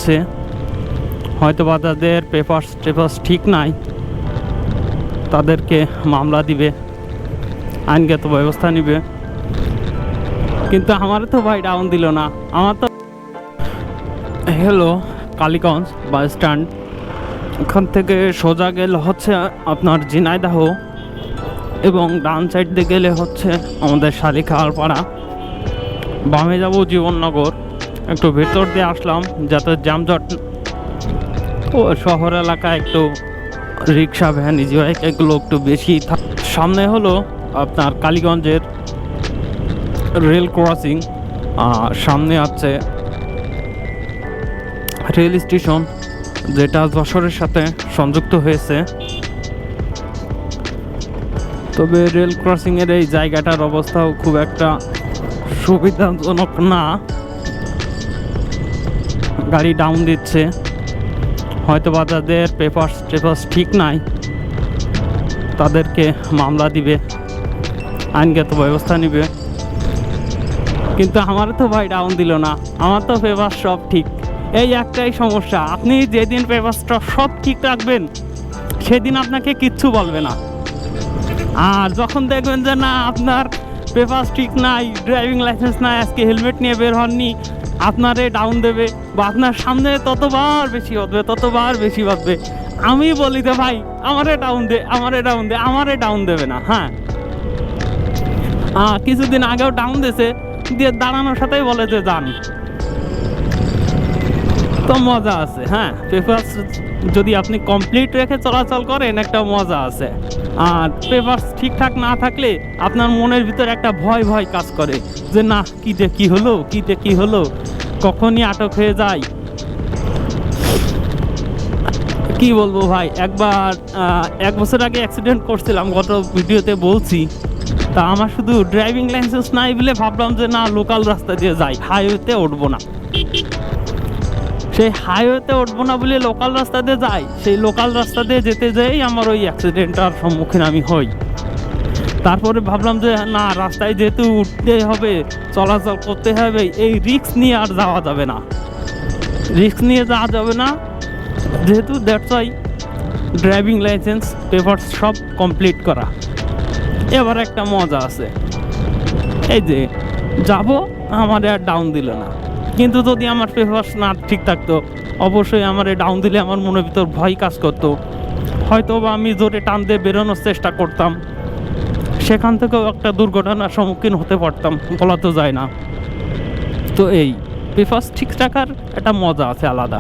দিচ্ছে, হয়তো বা তাদের পেপারস ঠিক নাই, তাদেরকে মামলা দিবে, আইনগত ব্যবস্থা নিবে। কিন্তু আমার তো ভাই ডাউন দিল না। আমার তো হলো কালীগঞ্জ বাস স্ট্যান্ড, ওখান থেকে সোজা গেলে হচ্ছে আপনার ঝিনাইদহ, এবং ডান সাইড দিয়ে গেলে হচ্ছে আমাদের শালিখাল পাড়া, বামে যাব জীবননগর। একটু ভেতর দিয়ে আসলাম যাতে যানজট, ও শহর এলাকায় একটু রিক্সা ভ্যান ইজি বাইক এগুলো একটু বেশি। সামনে হলো আপনার কালীগঞ্জের রেল ক্রসিং, সামনে আছে রেল স্টেশন যেটা যশোরের সাথে সংযুক্ত হয়েছে। তবে রেল ক্রসিংয়ের এই জায়গাটার অবস্থাও খুব একটা সুবিধাজনক না, গাড়ি ডাউন দিচ্ছে, হয়তো বা তাদের পেপারস ঠিক নাই, তাদেরকে মামলা দিবে, আইনগত ব্যবস্থা নিবে। কিন্তু আমার তো ভাই ডাউন দিল না, আমার তো পেপার সব ঠিক। এই একটাই সমস্যা, আপনি যেদিন পেপারসটা সব ঠিক রাখবেন সেদিন আপনাকে কিচ্ছু বলবে না, আর যখন দেখবেন যে না আপনার পেপারস ঠিক নাই, ড্রাইভিং লাইসেন্স নাই, আজকে হেলমেট নিয়ে বের হননি, আপনারে ডাউন দেবে, বা আপনার সামনে ততবার বেশি বাঁধবে। আমি বলি তো ভাই আমারে ডাউন দেবে না। হ্যাঁ, কিছুদিন আগেও ডাউন দিয়েছে, দিয়ে দাঁড়ানোর সাথেই বলে যে যান, তো মজা আছে। হ্যাঁ, পেপারস যদি আপনি কমপ্লিট রেখে চলাচল করেন একটা মজা আছে, আর পেপারস ঠিকঠাক না থাকলে আপনার মনের ভিতরে একটা ভয় কাজ করে যে না কি হলো কখনই আটক হয়ে যায়। কি বলবো ভাই, একবার 1 বছর আগে অ্যাক্সিডেন্ট করছিলাম, গত ভিডিওতে বলছি। তা আমার শুধু ড্রাইভিং লাইসেন্স নাই বলে ভাবলাম যে না লোকাল রাস্তা দিয়ে যাই, হাইওয়েতে উঠবো না। সেই হাইওয়েতে উঠবো না বলে লোকাল রাস্তা দিয়ে যাই, সেই লোকাল রাস্তা দিয়ে যেতে যেয়েই আমার ওই অ্যাক্সিডেন্টটার সম্মুখীন আমি হই। তারপরে ভাবলাম যে না, রাস্তায় যেহেতু উঠতে হবে, চলাচল করতে হবে, এই রিস্ক নিয়ে আর যাওয়া যাবে না, যেহেতু that's why driving licence paper সব কমপ্লিট করা। এবার একটা মজা আছে, এই যে যাব আমার আর ডাউন দিল না, কিন্তু যদি আমার পেপারস না ঠিক থাকতো অবশ্যই আমার ডাউন দিলে আমার মনের ভিতর ভয় কাজ করতো, হয়তো বা আমি জোরে টান দিয়ে বেরোনোর চেষ্টা করতাম, সেখান থেকেও একটা দুর্ঘটনার সম্মুখীন হতে পারতাম, বলা তো যায় না। তো এই পেপারস ঠিক রাখার একটা মজা আছে আলাদা।